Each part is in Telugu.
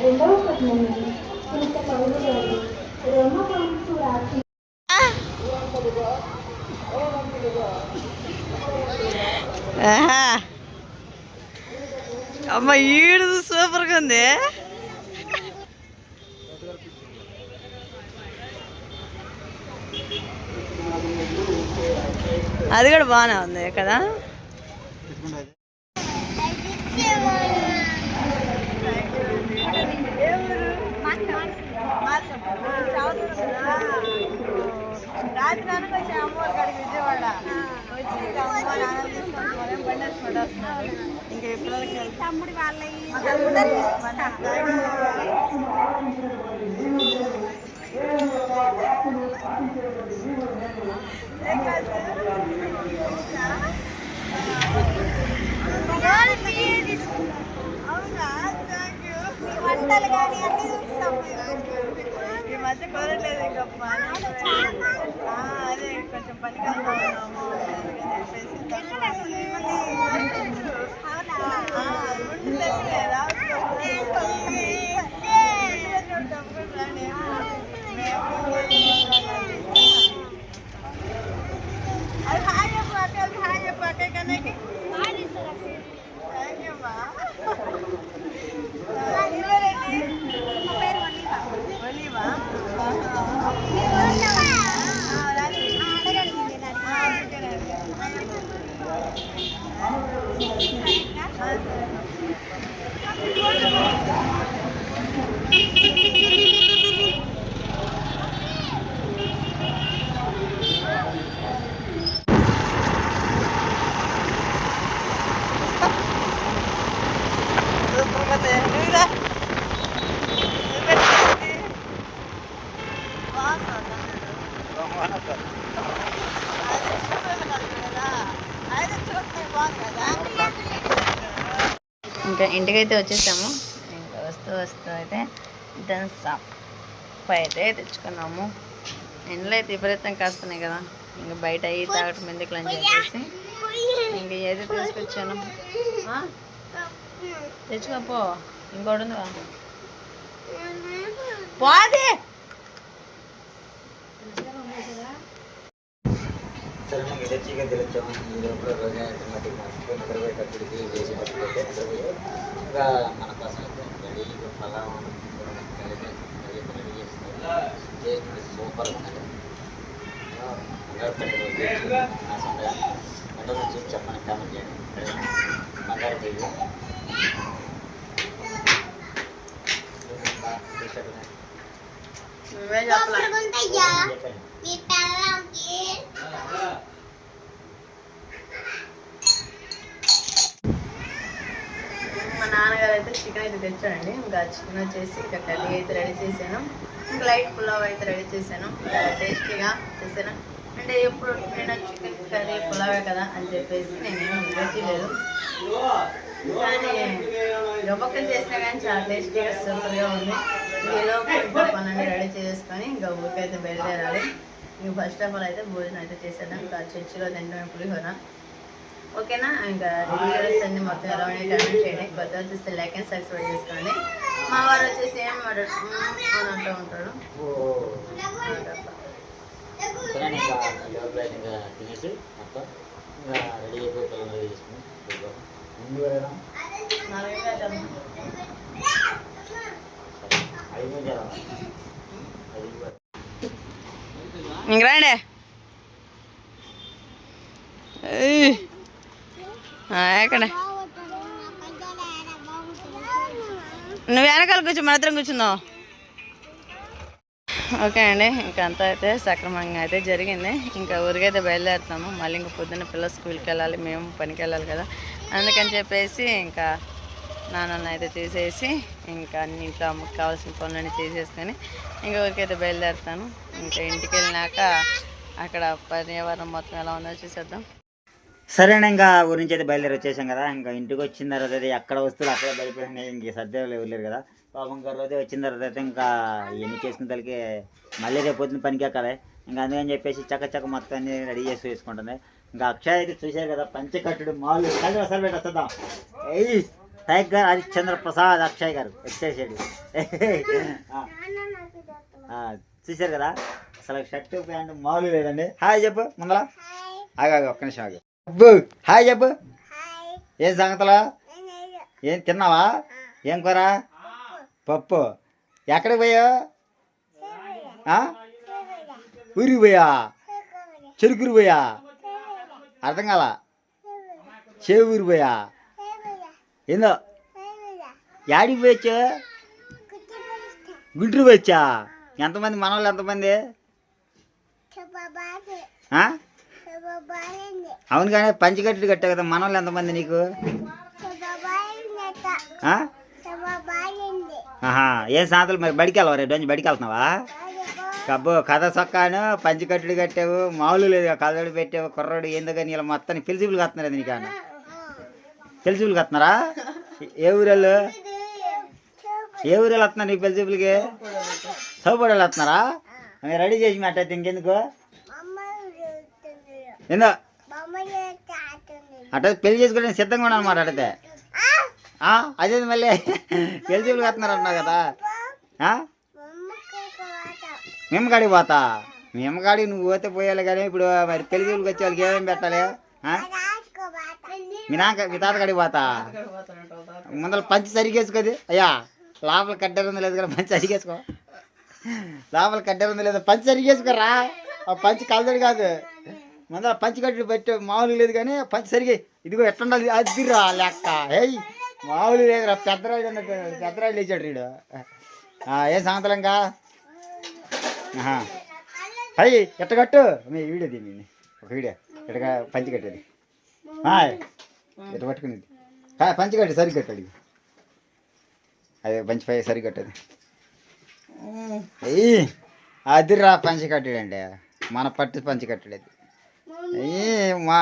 రెండవ పద్మని పునీత పౌలు గారు రోమపంపు రాసి అమ్మ ఈడు సూపర్గా ఉంది. అది కూడా బాగానే ఉంది కదా. రాత్రి అనుకోవచ్చు అమ్మవారి కాడికి విజయవాడ వచ్చి ఇంకా అమ్మ నాన్న తీసుకొని బండి వేసుకుంటూ వస్తున్నారు. ఇంకా పిల్లలకి తమ్ముడి వాళ్ళ వంటలు కానీ అన్ని చూపిస్తాము. ఈ మధ్య కోరట్లేదు ఇంకప్ప. అదే కొంచెం పనికి వెళ్తా ఉన్నాము అది హాయ్ చెప్పు అక్కడికి, హాయ్ చెప్పు అక్కడికి కన్నాకి. థ్యాంక్ యూ అమ్మా. ఒలీవా ఇంకా ఇంటికైతే వచ్చేసాము. ఇంకా వస్తూ అయితే థమ్స్-అప్ అయితే తెచ్చుకున్నాము. ఎండలో అయితే విపరీతం కాస్తున్నాయి కదా, ఇంకా బయట అయ్యి తాగటం ఎందుకు అని చెప్పేసి ఇంక ఏదో తీసుకొచ్చాను. తెచ్చుకోపో, ఇంకోటి ఉందా పోదే. చికెన్ తెచ్చాము. ఇంకా మన కోసం రెడీ పలావ్ రెడీ చేస్తాం. సూపర్ ఉందండి. వంటలు చూసి చెప్పండి, కామెంట్ చేయండి. బంగారు చెయ్యి మా నాన్నగారు అయితే చికెన్ అయితే తెచ్చాడండి. ఇంకా చికెన్ వచ్చేసి ఇంకా కర్రీ అయితే రెడీ చేశాను. ఇంకా లైట్ పులావ్ అయితే రెడీ చేశాను. చాలా టేస్టీగా చేశాను. అంటే ఎప్పుడు నేను చికెన్ కర్రీ పులావే కదా అని చెప్పేసి నేనేం లేదు, కానీ గబక్కలు చేసినా కానీ చాలా టేస్టీగా సూపర్గా ఉంది. ఈలోపు ఇంకా పనులు రెడీ చేసుకొని ఇంకా ఊరికైతే బయలుదేరాలి. ఇంక ఫస్ట్ ఆఫ్ ఆల్ అయితే భోజనం అయితే చేశాను. ఇంకా చర్చిలో తింటాం పులిహోర. ఓకేనా? ఇంకా వీడియోస్ అన్ని మొత్తం ఎలా ఉన్నాయి కామెంట్ చేయండి. కొత్త వచ్చేసి లైక్ అండ్ సబ్స్క్రైబ్ చేసుకోండి. మా వారు వచ్చేసి ఏం అని అంటూ ఉంటాడు. తినేసి మొత్తం ఇంకా రెడీ అయిపోయి రెడీ చేసుకుని ఇంక రండి. ఎక్కడ నువ్వు వెనకాల కూర్చో, మన ఇద్దరం కూర్చుందాం. ఓకే అండి, ఇంకా అంతా అయితే సక్రమంగా అయితే జరిగింది. ఇంకా ఊరికైతే బయలుదేరుతాము. మళ్ళీ ఇంకా పొద్దున్న పిల్లలు స్కూల్కి వెళ్ళాలి, మేము పనికి వెళ్ళాలి కదా. అందుకని చెప్పేసి ఇంకా నాన్నని అయితే తీసేసి ఇంకా అన్ని ఇంట్లో అమ్మకి కావాల్సిన పనులన్నీ చేసేసుకొని ఇంకా ఊరికైతే బయలుదేరుతాను. ఇంకా ఇంటికి వెళ్ళినాక అక్కడ పర్యావరణం మొత్తం ఎలా ఉందో చూసేద్దాం. సరేనా, ఇంకా ఊరి నుంచి అయితే బయలుదేరి వచ్చేసాం కదా. ఇంకా ఇంటికి వచ్చిన తర్వాత అయితే ఎక్కడ వస్తువులు అక్కడే పడిపోయినాయి. ఇంక సర్దేలు ఎవరు కదా. పాపం గారు అయితే వచ్చిన తర్వాత అయితే ఇంకా ఇవన్నీ చేసుకున్న తలకి మళ్ళీ రేపు పొద్దున్న పనికి ఎక్కాలి. ఇంకా అందుకని చెప్పేసి చక్క మొత్తాన్ని రెడీ చేసి వేసుకుంటుంది. ఇంకా అక్షయ్ అయితే చూసారు కదా, పంచకట్టుడు మాలు అసలు పెట్టి వస్తుందాం. టైగర్ హరిశ్చంద్ర ప్రసాద్ అక్షయ్ గారు వచ్చేసాడు. చూశారు కదా, అసలు షర్ట్ ప్యాంట్ మామూలు లేదండి. హాయ్ చెప్పు ముందర. ఆగా ఒక్క నిమిషం ఆగు. అబ్బు హాయ్ చెప్పు. ఏం సంగతులా? ఏం తిన్నావా? ఏం కూర? పప్పు. ఎక్కడికి పోయావు? ఊరికి పోయా? చెరుకురు పోయా? అర్థం కాల. చేవూరు పోయా? ఏందో యాడికి పోయొచ్చు? గుంటూరు పోయొచ్చా? ఎంతమంది మనవాళ్ళు? ఎంతమంది? అవును కానీ పంచికట్టుడు కట్టావు కదా, మనవాళ్ళు ఎంతమంది నీకు? ఏం సాంతలు మరి బడికి వెళ్ళవా? రేపు నుంచి బడికి వెళ్తున్నావా? కబ్బు కథ సొక్కాను పంచికట్టుడు కట్టావు, మామూలు లేదు కలదడి పెట్టావు. కుర్రోడు ఎందుకని ఇలా మొత్తాన్ని పెళ్లిచూపులు కత్తున్నారు. నీకు పెళ్లిచూపులు కత్తున్నారా? ఏ ఊరేళ్ళు? ఏ ఊరేళ్ళు వస్తున్నారు నీకు పెళ్లిచూపులకి? చౌపడేళ్ళు వస్తున్నారా? రెడీ చేసి అట్టయితే ఇంకెందుకు? ఏందో అట్ట పెళ్లి చేసుకోవడానికి సిద్ధంగా ఉన్నాను అన్నమాట. అడితే అదే మళ్ళీ పెళ్లిచూపులు కత్తున్నారు అంటున్నావు కదా. మేమకాడికి పోతా? మేమకాడికి నువ్వు పోతే పోయాలి కానీ ఇప్పుడు మరి పెళ్లిచూపులకు వచ్చే వాళ్ళకి ఏమేమి పెట్టాలి? మీ తాతకాడికి పోతా? ముందర పంచి సరిగేసుకోది. అయ్యా లోపల కట్టెర ఉంది లేదు కదా, పంచి సరిగేసుకో. లోపల కట్టెర ఉంది లేదా, పంచి సరిగేసుకోరా. ఆ పంచి కలదడి కాదు, ముందర పంచి కట్టి పెట్టి మామూలు లేదు కానీ పంచి సరిగే. ఇదిగో ఎట్లుండాలి అదిరా లెక్క. ఏయ్ మామూలు లేదురా, పెద్దరాజు అన్నట్టు పెద్దరాజు లేచాడు వీడు. ఏం సంగతులు ఇంకా? అయ్యి ఎట్ట కట్టు మీ వీడియో దీన్ని ఒక వీడియో ఎట్టగా పంచి కట్టేది. ఎట్ట పట్టుకునేది పంచి కట్టి సరి కట్టాడు. అదే పంచి పై సరి కట్టేది. అయ్యి అదిరా పంచి కట్టాడండి, మన పట్టి పంచి కట్టాడు. అయ్యి మా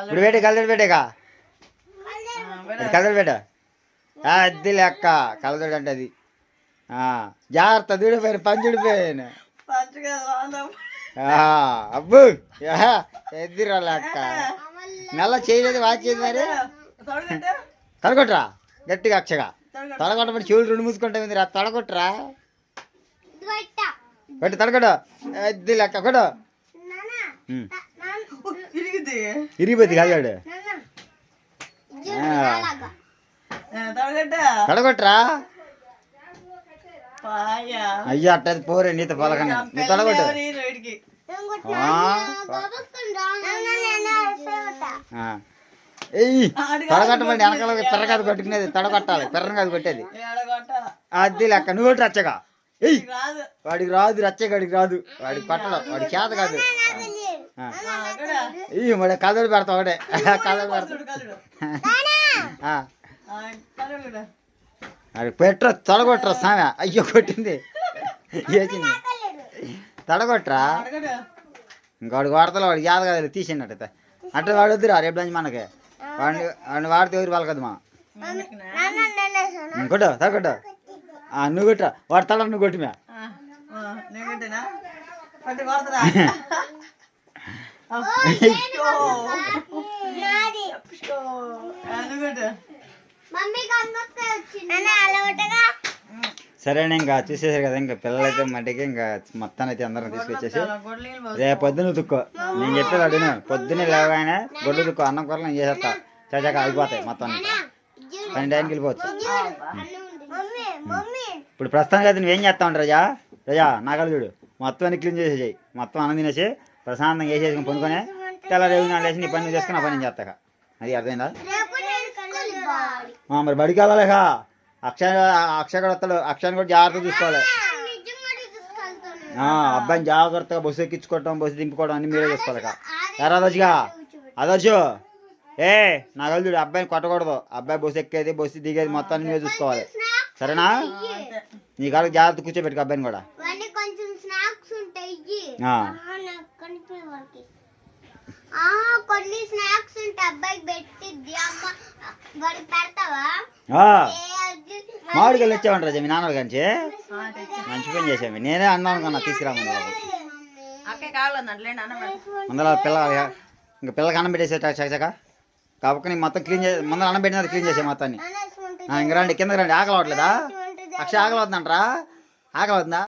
ఇప్పుడు పెట్టే కలదడి పెట్టేగా, కలదడి పెట్ట అది లెక్క. కలదడి అంటే అది జాగ్రత్త దూడిపోయాను, పంచి ఊడిపోయాను. అబ్బు ఎద్దిరా లెక్క. నెల చేయలేదు వాచ్ చేయదు మరి. తడగొట్టరా గట్టిగా అక్షగా తడగొట్టమని చెవులు రెండు మూసుకుంటా తడగొట్టరా. కొట్టి తడగొట్టు ఎద్ది లెక్క కొట్టు. ఇరిగిపోద్ది కలగాడు. తడగొట్టరా. అయ్యా అట్ట పోరే నీతో పలకని నీ తడగొట్టు. తడగొట్టమండి వెనకాల పెర్రకాదు కొట్టుకునేది తడగొట్టాలి, పెర్రకాదు కొట్టేది. అది లెక్క. నువ్వు కొట్టి రచ్చగా. ఎయ్ వాడికి రాదు, రచ్చగాడికి రాదు, వాడికి పట్టడం వాడికి చేత కాదు. మరి కదడు పెడతా ఒకటే కదడు పెడతా. అది పెట్టరా తడగొట్టరా సామె. అయ్యో కొట్టింది వేసింది. తడగొట్టరా ఇంకోడికి వాడతలో వాడికి యాద కాదు తీసిండట. అట్లా వాడు వద్దురా రేపు నుంచి మనకి వాడిని వాడితే ఎవరు వాళ్ళ కదమ్మా. కొట్టు తడగొట్టు. నువ్వు కొట్టరా వాడు తల నువ్వు కొట్టిమే. సరేనా ఇంకా చూసేసారు కదా. ఇంకా పిల్లలైతే మట్టికి ఇంకా మొత్తాన్ని అయితే అందరం తీసుకొచ్చేసి రేపు పొద్దున్న ఉతుక్కో. నేను చెప్పేది అడిగిన పొద్దున్నే లేవగానే గొడ్డు ఉతుక్కో. అన్నం కూరలు నేను చేసేస్తా చచ్చాక అయిపోతాయి మొత్తం. 12 వెళ్ళిపోవచ్చు. ఇప్పుడు ప్రస్తుతానికి అయితే నువ్వేం చేస్తా ఉంటావు రజా? రజా నాగలు చూడు మొత్తం అన్ని క్లీన్ చేసేసాయి. మొత్తం అన్నం తినేసి ప్రశాంతంగా వేసేసుకుని పొనుకొని తెల్ల రేవు నాడు వేసి నీ పని చేసుకుని ఆ పని చేస్తాక. అది అర్థమైందా? మరి బడికి వెళ్ళలేక అక్షయ్ కూడా వస్తాడు. అక్షయాన్ని కూడా జాగ్రత్తగా చూసుకోవాలి. అబ్బాయిని జాగ్రత్తగా బస్సు ఎక్కించుకోవటం బస్సు దింపుకోవడం అన్ని మీరే చూసుకోవాలి. ఆదర్శగా ఆదర్శు నాకు చూడు అబ్బాయిని కొట్టకూడదు. అబ్బాయి బస్సు ఎక్కేది బస్సు దిగేది మొత్తాన్ని మీరే చూసుకోవాలి. సరేనా? నీ కాడికి జాగ్రత్త కూర్చోబెట్టుకు అబ్బాయిని కూడా. కొన్ని స్నాక్స్ ఉంటాయి అబ్బాయికి పెట్టిద్ది అమ్మ వాడికి పెడతావా? మామిడికాయలు తెచ్చామంటారా మీ నాన్న కంచి? మంచి పని చేసాము. నేనే అన్నాను అనుకున్నా తీసుకురామని బాబు. ముందర పిల్ల ఇంకా పిల్లకి అన్నం పెట్టేసే చకచక కాబట్టి మొత్తం క్లీన్ చేసి ముందర అన్నం పెట్టినది క్లీన్ చేసే మొత్తాన్ని. ఇంక రండి కిందకి రండి. ఆకలి అవ్వట్లేదా? అక్షయ్ ఆకలి అవుతుందంటరా? ఆకలి అవుతుందా?